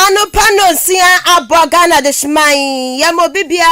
Pano sia abogana de shmai yamo bibia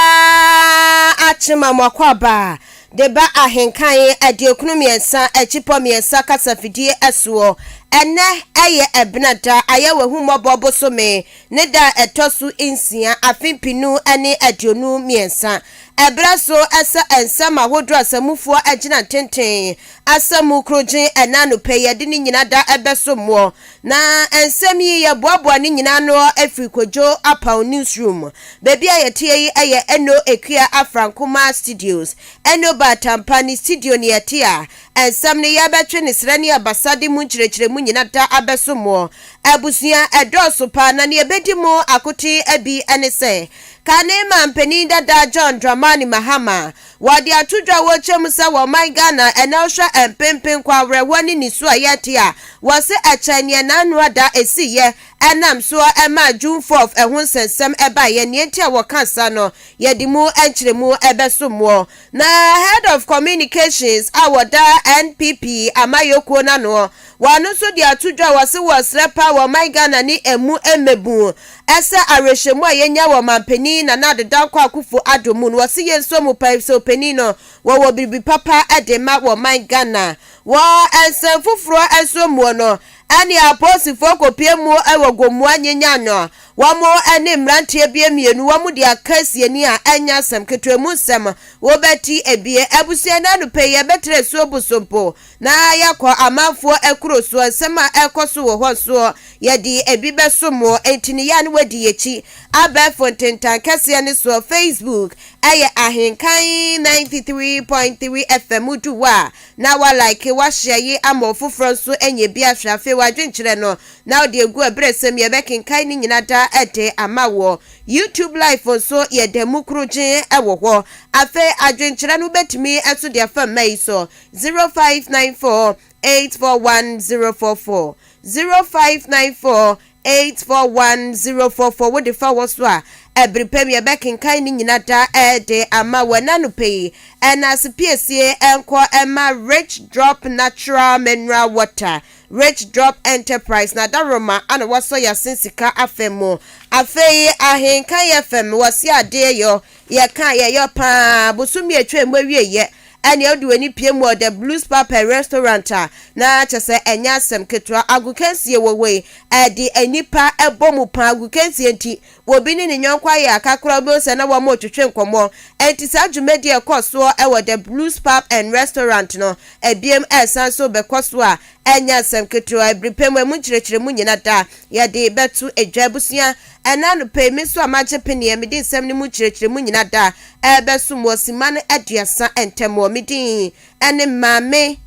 achima mwakwaba deba ahenkan adiokunu miensa echipo miensa kasafidie esuo ene eye ebnada ayewe humobo bosome ne da etosu insia afimpinu ene adionu miensa ebraso asa ensama hodro asamufuo agina tenten asamu krojin enanu peye de ni nyina da ebesomo na ensemi ye boaboa ni nyina no afrikojo apaw newsroom bebi ayetie yi eye eno ekua afrankoma studios eno batampani studio ni yetia ensam ne yabetwe ne srani abasade mu nkyerɛkyerɛ mu nyina da abesomo abusia edoso pa na ne ebedi mu akoti abi ene se kanema mpeni dada John Dramani Mahama wadi atudwa wochem sa wo my Ghana enelsha empempen kwa wrewani ni so ayete a wose achanye nanu ada esiye enam so ema June 4th ehun sensem eba ye nienti a wokansa no yedimu enkyeremu ebesomo na head of communications awoda NPP amayoko na no wanu so di atudwa wose wosrepa wo my Ghana ni emu emebu esa arehwemu ayenya wo mampeni na nadeda kwa akufo adomu no wose yenso mu paiso penino wo bibi papa edema wo my Ghana wo ensenfufuro ensomu no ani aposifo kopie mu ewogomu anyenya no wamo ene mrantie bie mienu wamu di akasie ni a enya sem ketwemu sem wo beti ebie abusia na no peye betre so busompo na yakọ amanfo ekuro sema ekoso wo ho ye di ebibe somo entini ya ne wadi yechi abefo tentan kase ne so Facebook eye Ahenkan 93.3 FM duwa na wa like wa share yi amofofro so enye bia hwafe wa dwenkyere no na odi egu abresem ye bekenkan ni nyina da ede amawo YouTube live so ye demukruje ewo ho afe adwenkyere no betimi eso de afa mai so 0594 841044 0594841044 wo de fa wo so a ebripem ye bekenkan ni nyina da ede amawo na no pay ena spiesie enko ema Rich Drop Natural Mineral Water Rich Drop Enterprise na daroma ana waso ya sensika afemo afei Ahenkan FM wasi ade yo ye kan ye yo pa busumi etwe mwawie ye ene odweni piemu the Blues Papa restaurant na chese enya asem ketwa agukansie wowe edi enipa ebomu pa agukansie enti wobi ni nyonkwa ya akakura bo se na wo mo twetwe nkomo enti sa dwumedi ekoso ewo the Blues Pub and restaurant no ebiem esanso bekoso a enya asem ketwa ebripemu mu kyerɛkyerɛ mu nyina da ye de betu edwabusia ena no pay me so amache penie me din sem ni mu kyerɛkyerɛ mu nyina da ebesom osima no aduasa entemo midin ene mame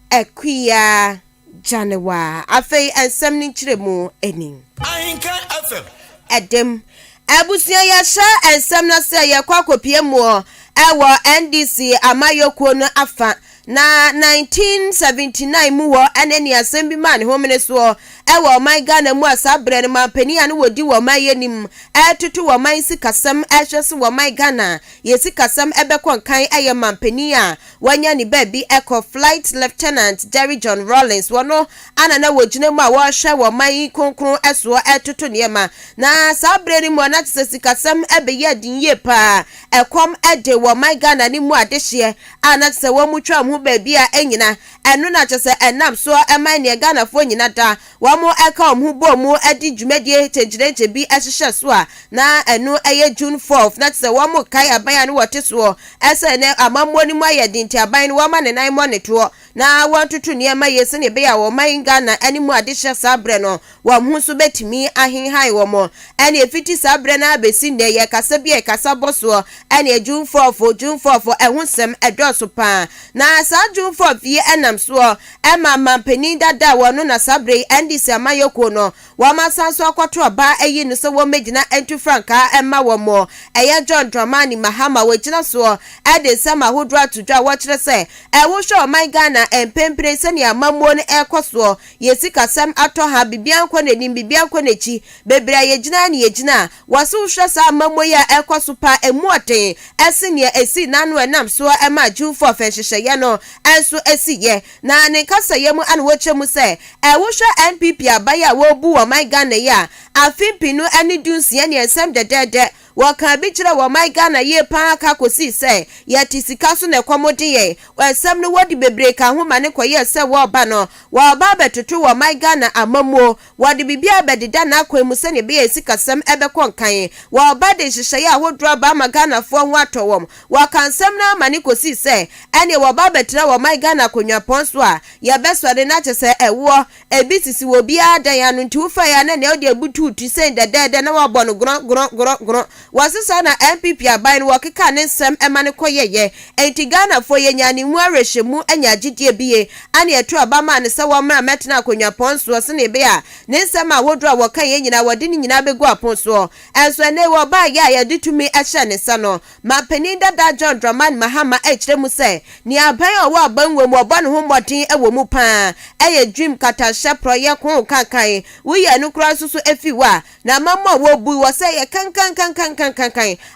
akuya Janewa afei ensem ni kyerɛmu eni Ahenkan FM edem abusia ya sha ensem na se ye kwakopie mu ewo NDC amayoko no afa na 1979 mu wo eneni asembi man homene so ewo my Ghana mu asabre ne mampani ane wodi wo my yenim etutu wo my sikasam ehwese wo my Ghana ye sikasam ebekon eye mampani a wanya ni baby eco flight lieutenant Jerry John Rollins wono anana wogine mu a wo hwe wo my konkron eso etutu niema na sabre ni mu na sikasam ebeye dinye pa ekom ede wo my Ghana ni mu adehye ana se wo mu twa mu baby a enyina eno na chese enam so eman ne Ghana fo nyina da wamo eka omhu bomu edi dwumadie tengirenche bi ehhye so a na eno eye June 4th na chese wamo kai aban ne wote so ese ne amammo ni mu ayedi nti aban ne wama ne nan mo ne to na wantutu ne ma yesi ne be ya wo man Ghana ani mu adehye sabre no wamhu so betimi ahenhan wo mo ene efiti sabre na abesi ne ye kasa bi e kasa boso ene June 4th ehun sem edoso pa na sa June 4th ye enam so ema mampeni dada wono na sabre ndisi amayoko no wama sanso akwato aba eyi no so wo megina entu franka ema wo mo eya John Dramani Mahama wegina so ede sama hodro atudwa wo kire se wo hwe o man Ghana empempre se ne amammo ne ekoso yesika sam ato ha bibia nkwa nanim bibia nkwa nachi bebra yegina ne yegina waso hwe sa amammo ya ekoso pa emuoten ese ne esi nanu enam so ema June 4th ehhye ye no enso esi ye na ne kasa ye mu an wo chemu se wo hwe NPP MPP abaya wo bu wo man Ghana ya afimpi no ani dunsia ne ensem dedede waka bi kire wo man Ghana ye pan aka kosi se ya tisika so ne kwomode ye ensem no wodi bebre ka ho mane koye se wo ba no wo ba betoto wo man Ghana amamuo wodi bibia bededa na akwemu se ne be esikasem ebe konkan wo ba de hihye ya hodro ba ma Ghana fo ho atowom waka ensem na mane kosi se ene wo ba betra wo man Ghana konwa ponso a ya besode na chese ewo ebisisi wo bia dan ya no ntu fa ya na ne odi abutu tu se dedede na wo bo no gro wasisa na MPP aban wo keka ne nsem emane koyeye enti Ghana fo ye nyane mu arehemu anya gidie biye ane eto abama ne se wo mra metena akonwa ponso se ne be a ne nsem a wodro wo kan ye nyina wode ni nyina begu aponso enso ne wo ba ya ditumi ehye ne sa no ma panin dada John Dramani Mahama ekire mu se ni aban owo abanwo mu obo ne ho modin ewo mu pa eye dream katashe proye ko kankan wo ye no kura susu efiwa na mamma wo bu wo se ye kankan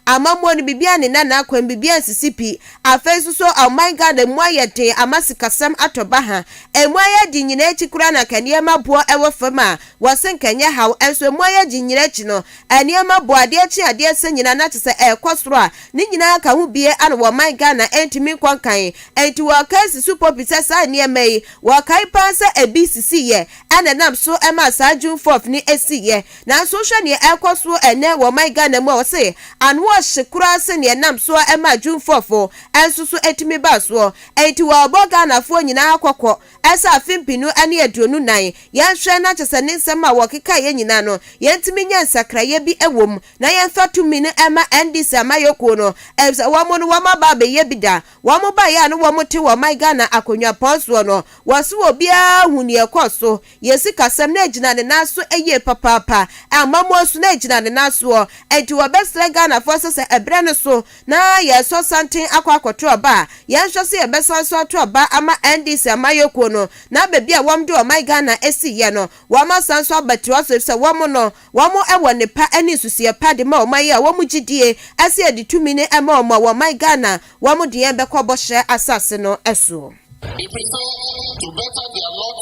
amammo ni bibia ne na akwan bibia sisipi afesu so amman Ghana mu ayete amasikasam atoba ha emu ayedi nyina echi kura na kaniema bo ewo fama wasen kanya haw enso emu ayedi nyina echi no aniema bo ade echi ade se nyina na tese ekosoro a ni nyina ka hu bie an wo man Ghana entimi kwankan enti wo kasi super pisesa aniema yi wo kai pansa ebisisi ye ananam so ema sa June 4th ni esiye na so hwe ne ekosoro ene wo man Ghana mu say and wash kura se ne nam so ema June 4 enso so etimi baso enti wa bo Ghana fo nyina akokọ esa afimpinu ane aduonu nan yenhwe na chese ne nsem a wokeka ye nyina no yentimi nya nsakraye bi ewom na yenfa tumi ne ema NDC amayoko no esa wamo no wama ba be ye bida wamo ba ya no wamo te wo man Ghana akonwa ponso no waso obia huni ekoso yesi kasem na agina ne naso eye papapa amamo so na agina ne naso enti wabesre Ghana force se ebre no so na yeso santen akwakoto oba yenhwe se yebesanso ato oba ama NDC amayoko no na bebi a wom de o man Ghana esi ye no wama sanso abatiwa so se womo no womo ewo ne pa ani susie pa de ma o man ya womo gidie ase editumi ne ema o ma wo man Ghana womo de yen bekọ hye asase no eso. They prefer to better their lot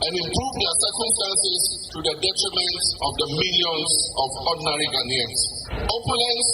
and improve their circumstances to the detriment of the millions of ordinary Ghanaians. Opulence,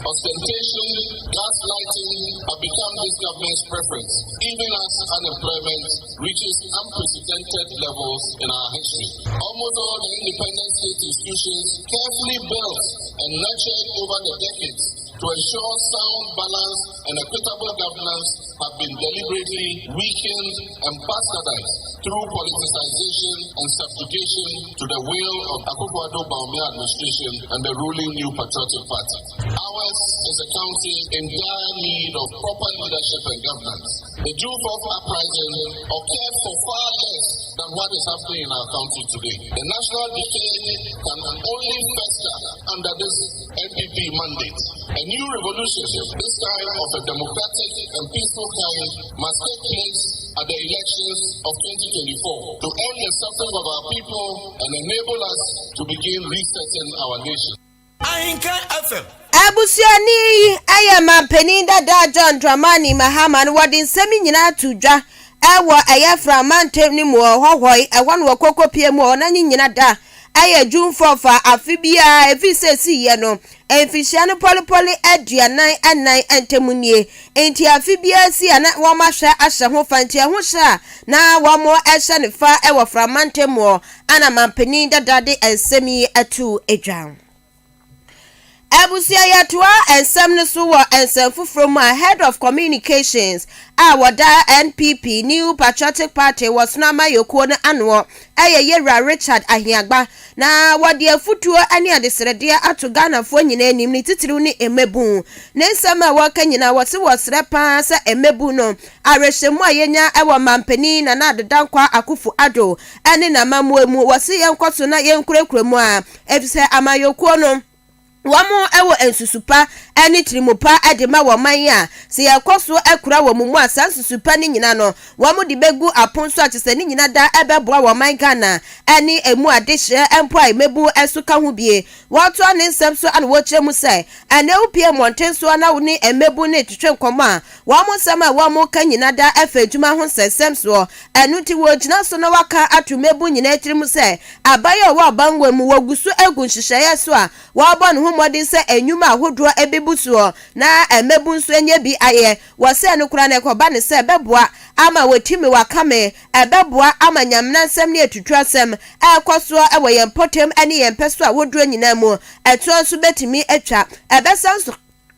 ostentation, gaslighting have become this government's preference, even as unemployment reaches unprecedented levels in our history. Almost all the independent state institutions carefully built and nurtured over the decades to ensure sound, balanced, and equitable governance have been deliberately weakened and bastardized through politicization and subjugation to the will of Akufo-Addo Bawumia administration and the ruling New Patriotic Party. Ours is a country in dire need of proper leadership and governance. The June 4th uprising occurred for far less than what is happening in our country today. The national decay can only fester under this NPP mandate. A new revolution, this time of a democratic and peaceful kind, must take place at the elections of 2024 to earn the suffering of our people and enable us to begin resetting our nation. Ahenkan FM. Abusiani ayama peninda da John Dramani Mahama no wodi nsemi nyina tudwa ewo eyefra mantem ni mu hohoi ewo no kokopie mu ona nyina da aye June 4 afibia efisesi ye no enfisia no polipoli aduanan anan antemunie enti afibia si ana wo mahwe ahye ho fanti ho hye na wo mo ehye ne fa ewo fra mantem mo ana mampeninda dade ensemi atu edwan Abusia yatwa ensem ne so wo ensem fufuro mu head of communications a wada NPP New Patriotic Party was na mayoko ne anwo Yera Richard Ahiagba na wade afutuo ani adesrede ato Ghana fo nyina anim ne titiriw ne emebu ne nsem a waka nyina wose wosre pa sa emebu no arehwemu ayenya ewo mampani na adedankwa Akufo-Addo ene na mamuemu wose yenkoso na yenkurekuremu a efise amayoko no Wamo ewo ensusupa eni trimupa edema waman ya se yakoso ekura wamumu asa ensusupa ni nyina no wamo di begu aponso atese ni nyina da ebeboa waman Ghana eni emu adehye empo a mebu esuka ho bie wato ane nsem so ane wo kyeremu se ene upie montenso na woni emebu ne twetwe nkomo a wamo nsem a wamo ka nyina da afadwuma ho sesem so enu ti wo gyina so na waka atumebu nyina trimu se abaye wo abanwa mu wogusu egu nhyehyeye so a wabo ne modin se enyuma ahodo ebebusuo na emebu nso enye bi aye wose no kura na ekoba ne se beboa ama wetimi wakame ebeboa ama nyamna nsem ne etutwasem ekoso ewo yempotem ene yempeso a woduro nyina mu eto nso betimi etwa ebesanso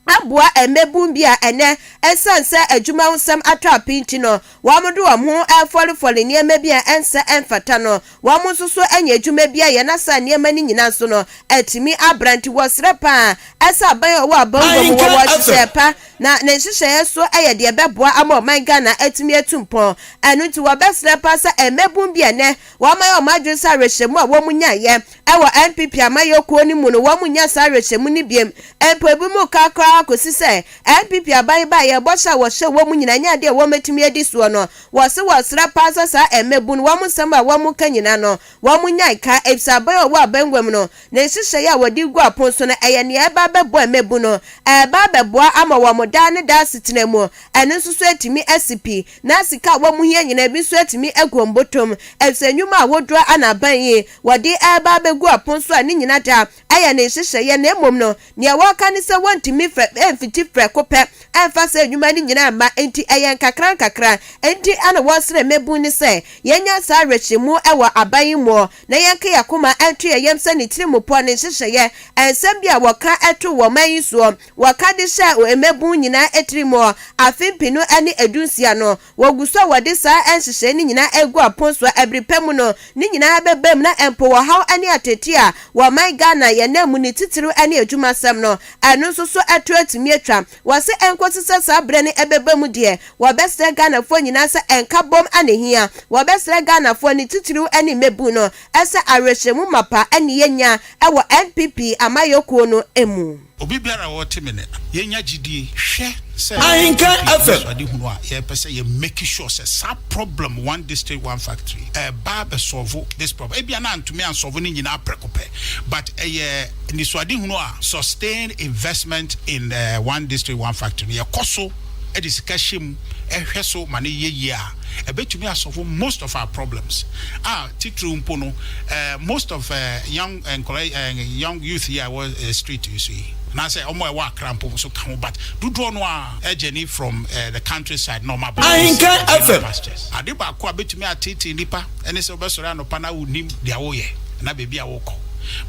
abua emebun bia ene esanse adwuma nsem atapinti no wamudu wamho afolifoli niema bia ense enfata no wamususu enya adwuma bia ye na sa niema ni nyina so no etimi abranti wosrepa esa ban wo abango mo wo sepa na nhyehyeye so eye de beboa ama oman Ghana etimi etumpon enu ti wo besrepa sa emebun bia ne wamayo madwe sa rehemu a wo munya ye ewo NPP amayokuo ni mu no wo munya sa rehemu ni biem empo ebimu kakra akosi se NPP aban ba ye bosha wo hye wo mu nyina nya de wo metumi edi so no wo se wo sra pasa sa emebun wo mu samba wo mu kanyina no wo mu nya ka ebisa ba wo abangwam no na hyehyeye ya wodi gu aponso no eye ne eba bebo emebun no eba bebo ama wo mu da ne da sitena mu ene nsusu etimi asipi na sika wo mu hia nyina bi so etimi egombotom ebisanyuma awodro anaban yi wodi eba begu aponso ani nyina da eye ne hyehyeye na emom no ne wo ka ne se wontimi enfiti prekope enfa se adwuma ni nyina ma enti eyen kakra enti ana wosre mebu ni se yenya sa rehemu ewo aban mu na yenka yakoma entu yem se ni tirimupo ne hyehyeye ensem bia woka eto wo man so woka de hye emebu nyina etirimo afimpinu ani edunsia no woguso wode sa enhyehye ni nyina egu aponso ebripemu no ni nyina bebem na empo wo haw ani ateti a wo man Ghana ye na mu ni titiru ani adwuma sam no anu so eto atimi atwa wase enkosisa sabre ne ebebemu de wobesre Ghana fo nyina se enkabom anehia wobesre Ghana fo ni titiru ani mebu no ese arehemu mapa ani yenya ewo NPP amayokuo no emu obi biara wo temene yenya gidie hwe se Ahenkan FM ade hunu a ye pese ye make sure say sa problem one district one factory ba be solve this problem ebia na antumi an solve ni nyina prekope but ni so ade hunu a sustain investment in one district one factory ye koso ediscussion ehweso mane ye a ebetumi asolve most of our problems titru mpono most of young young youth here was street you see na say omo e wa krampo so kan but dudu no a journey from the countryside normal Ahenkan FM ade ba ko abetumi atete nipa ene se obesore anopa na unim dia wo ye na bebi a wo ko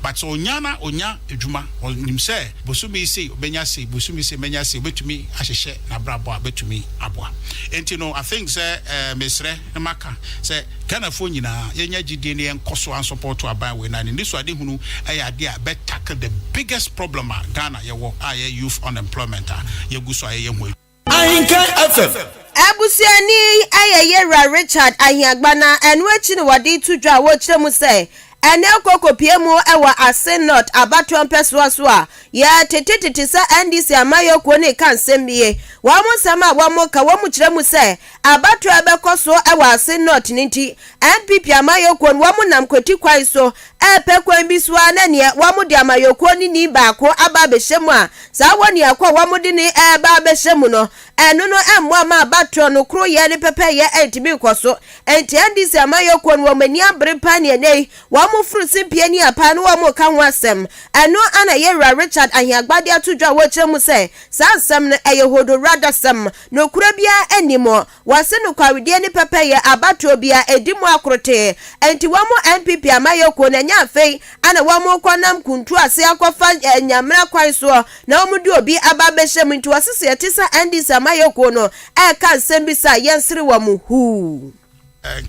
but so onya edwuma onim se bosumi se obenya se bosumi se menya se betumi ahyehye na brabo abetumi aboa enti no I think say mesre maka say Ghana fo nyina yenya gidie ne enkoso an support to aban we na ni so ade hunu ade a bet tackle the biggest problem Ghana ye wo youth unemployment ye guso ye ho Ahenkan FM abusiani ayeye Richard ahiagbana enu echi ni wadi tudwa wo kyeremu se ene kokopiemu ewa asenot abaton peswaso a ya tetetete sa NDC amayokuo ne kansembie wamo sama wamo ka wamu kyeremu se abato ebekoso ewa asenot ninti NPP amayokuo wamu nam kweti kwai so epekwan biswa na ne wamu de amayokuo ni baako aba behemu a sa woni akwa wamu de ne eba behemu no eno no emwa ma abato no kro ye ne pepe ye entibi koso enti NDC amayokuo wo mani abrepa ne nei wamu frusi piani apa no wamu ka ho asem eno ana ye Richard ahiagbade atudwa wo kyeremu se sa asem no eyehodo radasem no kura bia enimo wase no kwawede ne pepe ye abato bia edimu akrote enti wamu NPP amayokuo na nya afei ana wamu kwanam kuntu ase akofa nyamra kwan so na wamu di obi aba behye mintu wasese etisa NDC amayokuo no eka nsem bi sa yensere wamu hu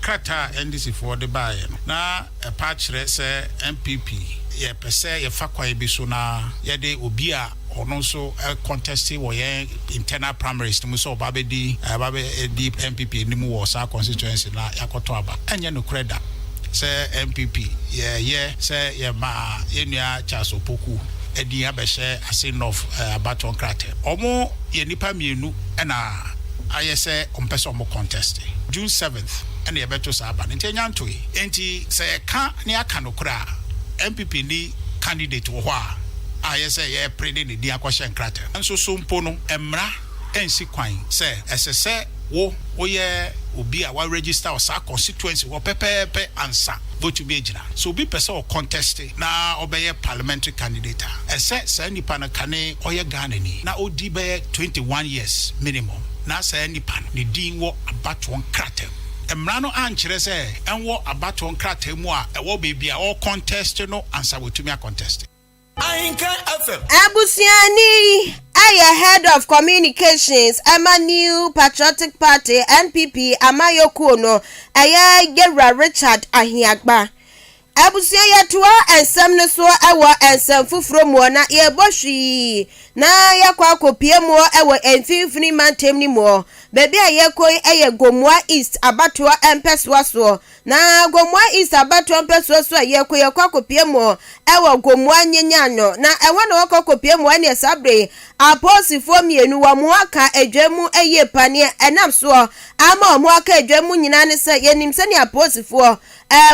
krata NDC for the buy na patchre se MPP ye pese ye fakwa bi so na ye de obi a ono so contest wo ye internal primaries mu so ba be di MPP ni mu wo sa constituency na yakoto aba enye no kreda se MPP ye se ye ma enua chasopoku edi abɛhyɛ ase north abaton krater omo ye nipa mienu na ayese ompese omo contest June 7th and ye beto sa aba nti nyanto enti se ka ne aka no kra MPP ni candidate wo ho a ayese ye prede ne di akwahye krater nso so mpo no emra ensi kwan se esese wo ye obi a wa register or sa constituency wo pepepe ansa vote to be ejina so be person or contest na obeye parliamentary candidate ese nipa na kane oye Ghana ni na odi be 21 years minimum na se nipa ne din wo abaton krater emra no ankyere se enwo abaton krater mu a ewo bebi a o contest no ansa wo tumi a contest Ahenkan FM. Abusiani, head of communications, Emma New Patriotic Party, NPP, Amayoko no, Gera Richard Ahiagba. Abusia yatua ensem ne so ewo ensem fufuro mo na ye bohwi na yakwa kopie mo ewo emfinfini mantem ni mo bebi ayekoi eye Gomwa East abatoa empeswa so na Gomwa East abatoa empeswa so ayekoi yakwa kopie mo ewo Gomwa nyanyano na ewo na wakwa kopie mo ene sabre aposifo mienu wa mo aka edwemu eye pane enam so ama mo aka edwemu nyina ne se yenim se ne aposifo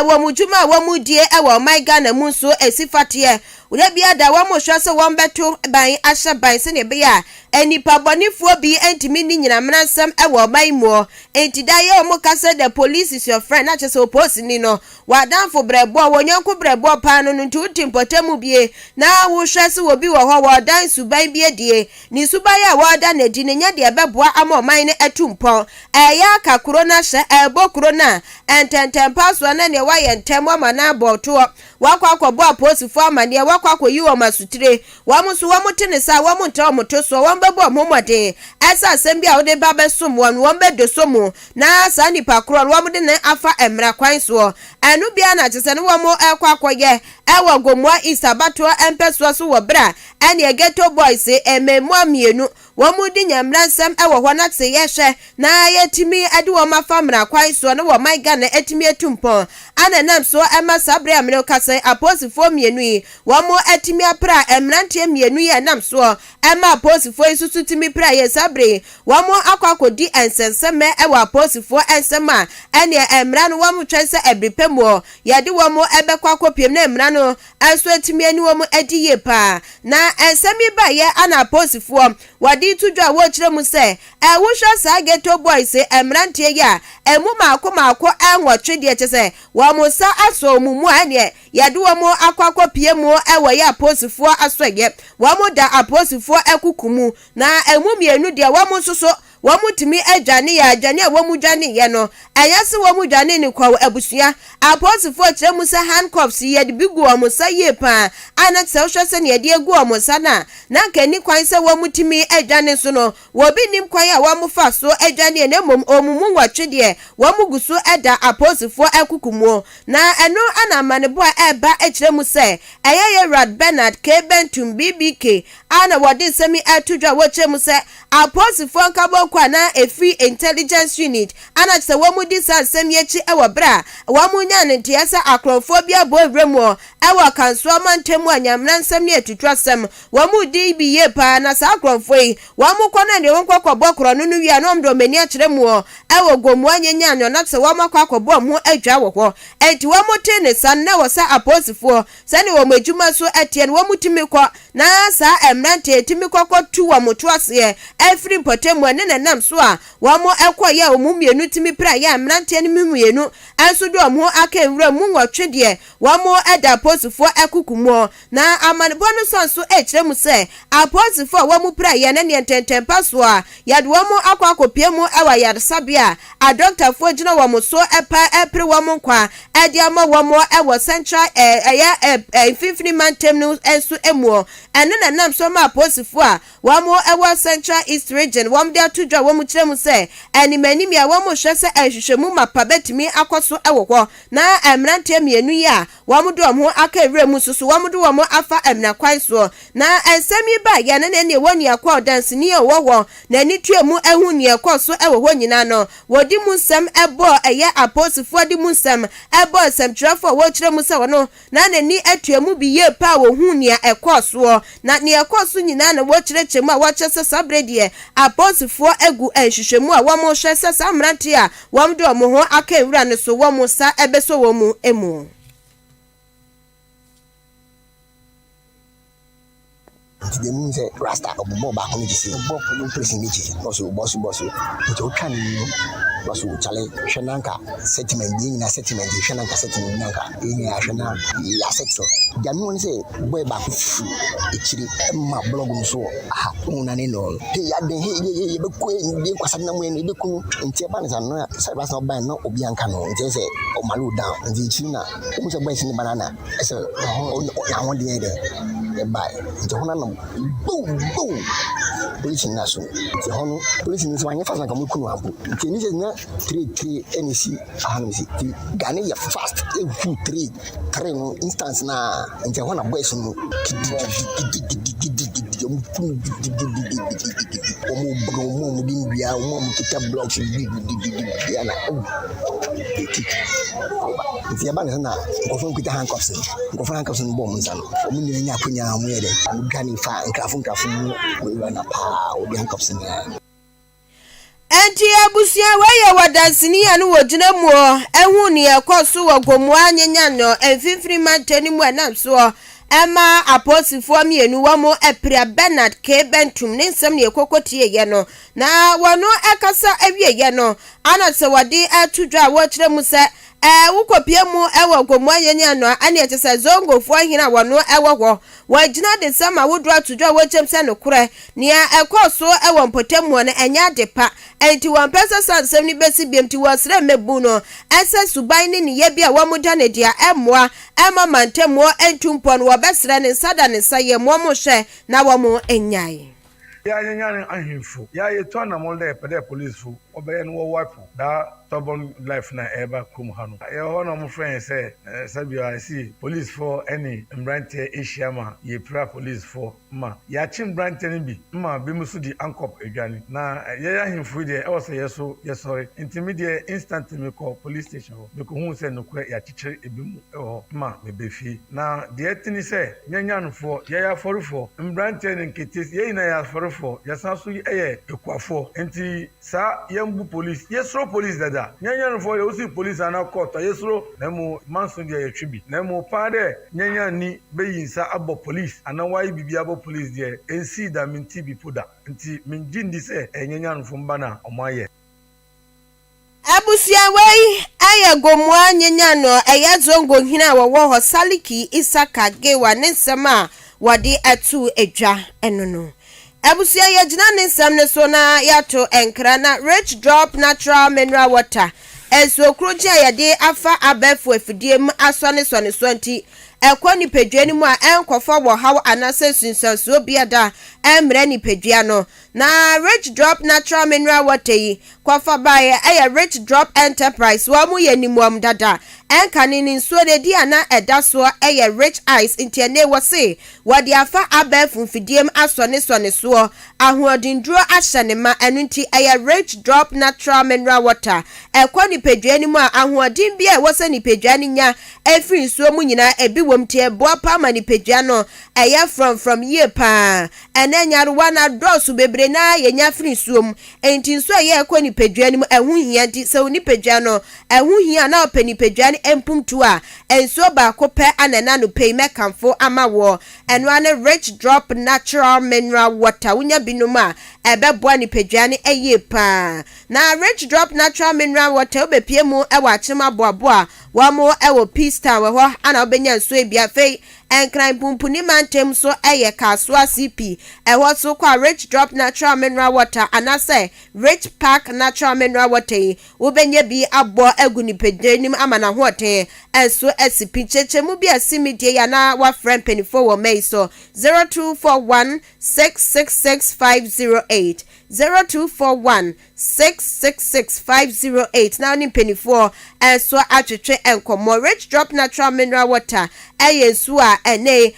wo mujuma wo mudie ewo my Ghana mu so esifate ure bia da wo mo hwase wo beto ban ahye ban se ne bia enipa bonifuo bi entimi ni nyina mnansam ewo my mo enti da ye o mo kase the police is your friend na chese oposi ni no wadanfo brebo wonyanko brebo pa no nti utimpotemu bie na wo hwase wo bi wo ho wo dan suban bie die ni suban ya wo da na di ne nya de beboa ama oman ne atumpon ya ka corona hye ebo corona ententem paso na ne wa ye ntem ama na aboto wakwa akobo aposifo amane wakwa akoyi wo masutire wo muso wo mutene sa wo munta omoto so wo bebo momode asa asem bia wo de ba besom wo bedo somo na sa nipa kro wo mde ne afa emra kwan so anu bia na chese ne wo mo ekwa akoye ewo Gomwa East abato empeso so wo bra ene ghetto boys ememu amienu wo mudi nyamransam ewo ho na tse yehwe na yetimi ade wo mafamra kwan so ne wo my Ghana etimi etumpon ananam so ema sabre amre kase aposifo mienu yi wo mo etimi apra emrantie mienu yi anam so ema aposifo isusu timi pra ye sabre wo mo akwakodi ensenseme ewo aposifo ensema ene emra no wo mo twese ebripemo yade wo mo ebekwa akopiem na emra no anso etimi ani wo mo edi ye pa na ensemi ba ye ana aposifo wadi tudwa wo kire mu se wo hwa sa ghetto boys emrantie ya emu maako enwotwe de chese wo mo sa aso mumu ane yade wo mo akwakopie mu ewo ya aposifo asoye wo mo da aposifo ekukumu na emu mienu de wo mo soso wo mutimi adwane ya adwane a wo mu dwane ye no ayase wo mu dwane ni kwa abusua aposifo kire mu se handcuffs ye de bigu wo mo sa ye pa ana tse hwese ne ye de egu wo mo sa na kani kwan se wo mutimi adwane so no wo bi nim kwan a wo mo fa so adwane ne mom omumu nwotwe de wo mu guso eda aposifo ekukumu na eno ana manebo eba kire mu se ye Rad Bernard K Bentum BBK ana wodi semi atudwa wo kire mu se aposifo nkabo kwa na efi intelligence unit ana tse wo mu disa semyechi ewo bra wo mu nya ne tiasa akrofobia bo evremu ewo kanso amantemu anyamna nsem ne etutwasem wo mu di bi ye pa na sa akrofoi wo mu kona ne won kwakọbọ kro no wi anom do mani akire mu ewo gomu anyanya no na tse wo makwakọbọ mu adwa wo ho enti wo mu te ne san na wo sa aposifo sane wo majuma so atie wo mu timi kọ na sa emrante timi kokọ tu wo mu toase efri potemu ne nam so a wo mo ekoye o mu mienu timi pra ya mrante ne mienu anso do mo aka enwura mu nwotwe de wo mo eda aposifo ekukumu na amanebo no sonso ekire mu se aposifo wo mu pra ya ne ntentempa so a yade wo mo akwakopie mu ewa yarsabia a doctor fo gina wo mo so epa epre wo mo kwa ede ama wo mo ewo central fifini mantem no enso emu ene na nam so ma aposifo a wo mo ewo central east region wo mo de dwa wo mu kire mu se animani mi a wo mu hwe se ahwehwemu mapa betimi akoso ewo ho na emrante mienu ya wo mu do ho aka ewre mu susu wo mu do wo mu afa emna kwan so na ensemi ba ya na ne woni akwa dance ni wo na ni tue mu ehu ni ekoso ewo ho nyina no wodi mu nsem ebo eye aposifo di mu nsem ebo nsem trafo wo kire mu se wono na nani atue mu bi ye pa wo hu ni ekoso na ni ekoso nyina na wo kire chemu a wo chese sabredie aposifo egu ehwehwemu a wo mo hwe se samrante a wo mo do mo ho aka ewura ne so wo mo sa ebeso wo mu emu the moon said, Rasta, or Boba, only to see Bob, no pressing meeting, also bossy, which will come was challenge Shananka settlement, being a settlement, Shananka settlement, in a Shana, Yasetso. The moon say, Boy back, it's my blog so, and all. He had been here, you was no way in the Kun, in Japan, and Sabas no ban, no Obiancano, and they say, oh, Malu down, and the China, who's a boy in the banana. I said, I want the other. By the Honor, boom, police in Nassau. The Honor, police in Swanya Fast like a Mukuabu. Can you three NEC, Ahansi, Ghanaian fast, every three instance now, and the Honor boys the Abana, often with the handcuffs and bombs and I'm going fine, we run a power with the handcuffs in there. Enti abusia we ye wadansini anu wojina mu ehu ni ekoso wogomu anyanya no emfimfiri mantani mu anamso Emma aposifo mienu wamo epria Bernard K Bentum ne nsem ne ekokotie ye no na wono ekasa awie ye no anase wade atudwa wo kire mu se wukopie mu ewo gomu anyanya no ane etese zongo fo hina wono ewo ho wagina de sama wodu atudwa wo chemse no kure nia ekoso ewo mpotemu no enya depa enti wan pesa sansem ni besi biemti wasre mebu no ese suban ni ye bia wo muda ne dia emmoa ema mantemu entumpo no wobesre ne sada ne saye mo mo hwe na wo mo enyai ya nyanya ahimfo ya yeto na mo le pede police fu obeye no wo wipe da stubborn life na eba kum hanu ye ho no mo friend say sabia see police for any mbrante asiama ye pra police for ma ya chi mbrante ni bi ma be musu di ankop edwane na ye ahimfo de e wo say yeso ye sorry intermediate instant me call police station me ko hu say no kwa ya chichire ebimu e ho ma me be fi na de etini say nyanya no for ye ya forufo mbrante ni nketes ye na ya forufo ya sanso ye ekwafo enti sa yembu police yesro police dada nyanya no for ye police ana court yesro na mu manso de ye twibi na mu pa de nyanya ni beyinsa abo police ana wai bibia abo police de ensi da minti bi poda nti minjindi se nyanya no fo na omaye abusia wei aya gomu anyanya no eya zongo hina wo ho saliki isaka gewa ne nsema wade atu edwa enono abusia ye gina ne nsam ne so na yato enkra na rich drop natural mineral water enso kroji ayade afa abefu afidiem asone sone sonti ekwa ni pedua ni mu a enkofa wo haw anase sunsanso biada emre ni pedua no na rich drop natural mineral water yi kwafa bae rich drop enterprise wa mu ye nimuam dada enkane ni nso de dia na edaso rich ice intiane wose wadi afa abefu fidiem asone sone so ahoodindro ahyane ma enunti rich drop natural mineral water ekwa ni pedua ni mu a ahoodin bia wose ni pedua ni nya efiri nso mu nyina ebi womtie boa pa ma ni pedua no from ye pa enenya ruwa na drosu bebre na yenya firi nso enti nso ekwa ni pedua ni mu ehu hia di se oni pedua no ehu hia na opani pedua ni empumtu a enso ba ko pe anana no pay mekamfo amawo eno ane rich drop natural mineral water unya binum a ebeboa ni pedua ni eye pa na rich drop natural mineral water obepie mu ewa chima boaboa wa mo ewo peace town we ho ana obenya nso ebia fei enkran pumpuni mantem so eye kaswa CP eho so kwa Rich Drop Natural Mineral Water anase Rich Pack Natural Mineral Water wobenye bi abo egu nipedenim amana hote enso esipi chechemu bi asimidie ya na wa friend penifo wo mei so 0241666508 0241666508 now ni penifo enso atwetwe enkomo Rich Drop Natural Mineral Water eyensu a ene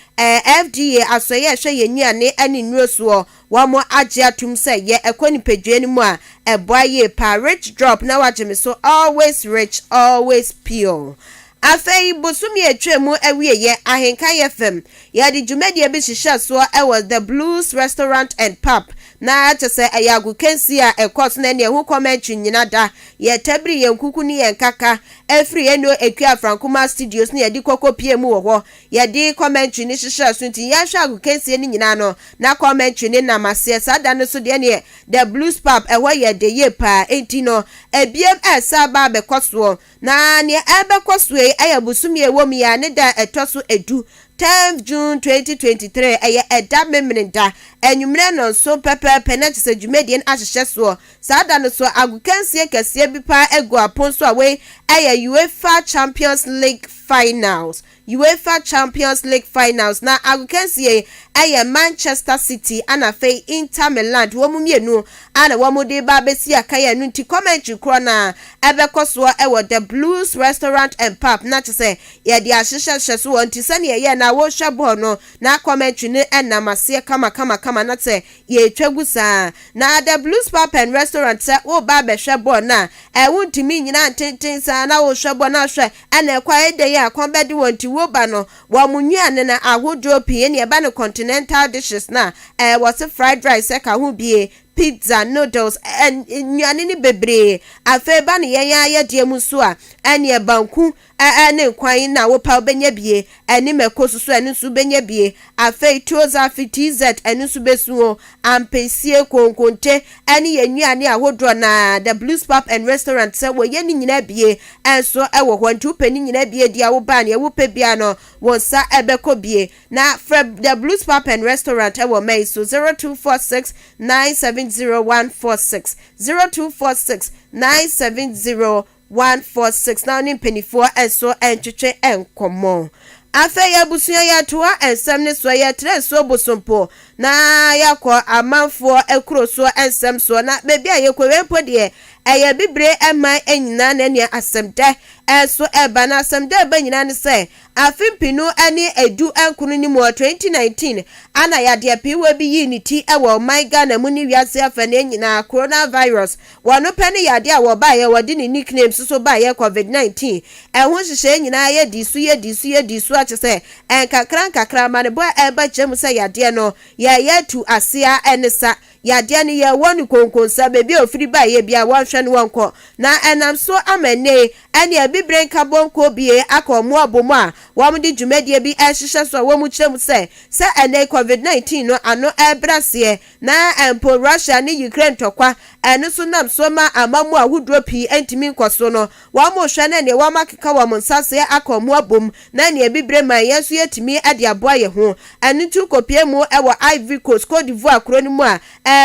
FDA asoye hwe yenyane ani nrosuo wamo agye atum se ye ekoni pedwani mu a eboaye pa Rich Drop na wageme so always rich always pure. Afei bosumi etwemu awieye Ahenkan FM ya di dwumadi bi hihye so was the Blues Restaurant and Pub na atese ayagu kensi a ekos na ne hu commentary nyina da ye tabri ye nkuku ni ye nkaka efri eno ekua Frankoma Studios ne ye di kokopie mu wo ho ye di commentary ni hihye so nti ya hwa agu kensi ni nyina no na commentary ni na mase sada no so de ne the Blues Pub eho ye de ye pa enti no ebiem esa ba be koso na ne ebe koso aya busumi ewo mi ya ne da etoso edu 10th June 2023 aya eda memrenda enwumre no so pepe penalty se dwumedien ahyehyɛ so sada no so agukansie kase bi pa egu aponso awe aya UEFA Champions League Finals na agukansie aya Manchester City ana fei Inter Milan wo mumienu ana wo mudi ba besi akaya nu nti commentary kro na ebekoso ewo the Blues Restaurant and Pub na tse ye di ahyehyɛ so nti sane ye na wo hwɛ no na commentary ne enamase kama na tse ye twagusa na the Blues Pub and Restaurant se wo ba be hwɛ ball na wuntimi nyina tenten sa na wo hwɛ ball na hwɛ ana kwa ede ye akombedi wonti wo ba no wo munnuane na ahodro pie ne ba no continental dishes na was fried rice ka ho bie pizza noodles and nyane ni bebre afeba ne ye de mu so a ene banku ne kwan na wo pa benya bie ene mekoso so ene su benya bie afei toza fitz ene su besuo ampesie konkonte ene ye nyane ahodro na the Blues Pub and Restaurant se wo ye ni nyina bie enso ewo ho ntu pani nyina bie dia wo ba ne wo pe bia no won sa ebeko bie na the Blues Pub and Restaurant ewo mai so 0246970146 0246970146 now ni penifo enso entwetwe enkomo afa ya busuya ya toa ensem ne so ya tre so bosompo na yakọ amanfo ekuro so ensem so na bebi ayekwe pode eye bibre ema enyina na ne asemde enso eba na asemde eba nyina ne se afimpinu ani edu ankunu ni mo 2019 ana ya de piwe bi unity ewo my Ghana mu ni wiase afa na nyina coronavirus wono pene ya de awo ba ye wodi ni nickname so ba ye COVID-19 ehun hihye nyina ye disu achese kakra ma ne bo eba gem se ya de no ye tu asia enesa ya de ne ye wonu konkonsa bebi ofiri ba ye bia wonhwe ne wonko na enam so amane ene abibren kabonko bie akomo abomo a wamdi dwumadie bi ehyehyɛ so wamu kyerem se ene COVID-19 no ano ebrase na empo Russia ne Ukraine tokwa ene so nam so ma amamu ahudro pi entimi nkoso no wamu hwɛ na ne wamakeka wam nsase akomo abom na ne abibren man yeso yetimi ade aboa ye ho ene tu kopie mu ewo Ivory Coast Cote d'Ivoire kroni mu a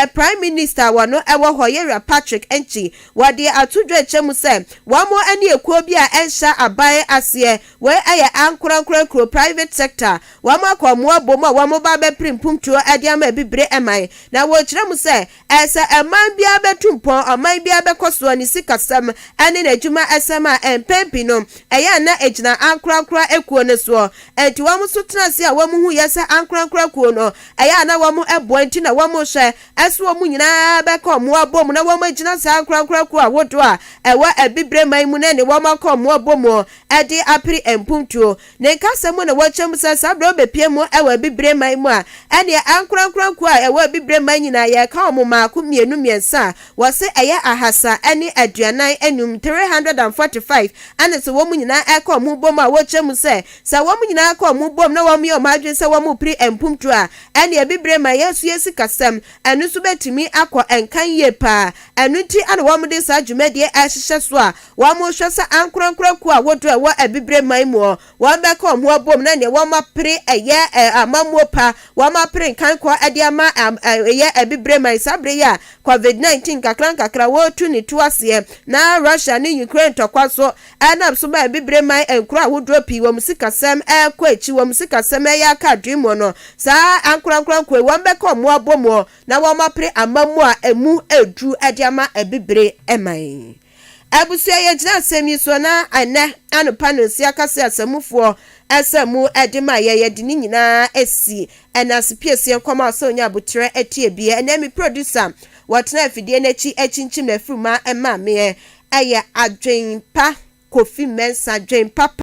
Prime Minister wano ewo Hoyera Patrick Enchi wade atudwa kyerem se wamu ene ekuo bi a ensha abaye ase we aye ankurankura private sector wamu akomo abom a wamu ba be primpumtuo ade ama bibire eman na wo kyerem se esa eman bia betumpon aman bia bekoso ni sikasam ene na adwuma esema empempi no eya na ejina ankurankura ekuo ne so enti wamu so tenase a wamu hu yesa ankurankura kuo no eya na wamu eboanti na wamu hwe eso wamu nyina bekomo abom na wamu ejina sa ankurankura kuo awodo a ewa ebibire man mu na ne wamu akomo abom ede apri empumtuo ne kasemu na wachem se sabro bepie mu ewa bibire man mu a ene ankurankura kuo a ewa bibire man nyina ye ka omoma akumienu miensa wose eye ahasa ene aduanan enum 345 ane se womu nyina akomo bom a wachem se sa womu nyina akomo bom na womu yo madwen se womu pri empumtuo a ene bibire man yesu yesi kasem enu ɛno so betimi akɔ enkan ye pa ɛno ti ana wɔn de saa dwumadie ɛhyehyɛ so a wɔn hwɛ sa ankorankora ku a wodo ɛwɔ abibre man mu wɔn bɛka wɔn ho abom na ne wɔn apere ɛyɛ amamuo pa wɔn apere nkan kɔ ɛde ama ɛyɛ abibre man sabre ya covid-19 kakra wotu ne to aseɛ na Russia ne Ukraine tɔkwa so ɛnam so ba abibre man enkura wodo pi wɔn sikasɛm ɛkɔ echi wɔn sikasɛm ɛyɛ aka dwimo no saa ankorankora ko wɔn bɛka wɔn abom na wɔn apere amamuo a emu edu ɛde ama abibre ɛman abusia ye gyina asɛm yi so na ane anopa no si akase asamufoɔ asɛmu ɛdema ye de ni nyinaa esi ɛna sepiesie nkɔma so nya abotre etie bie ɛna mi producer wɔtena afidie n'achi achinchim na fruma ɛma me ɛyɛ adwenpa kofi mensa adwenpa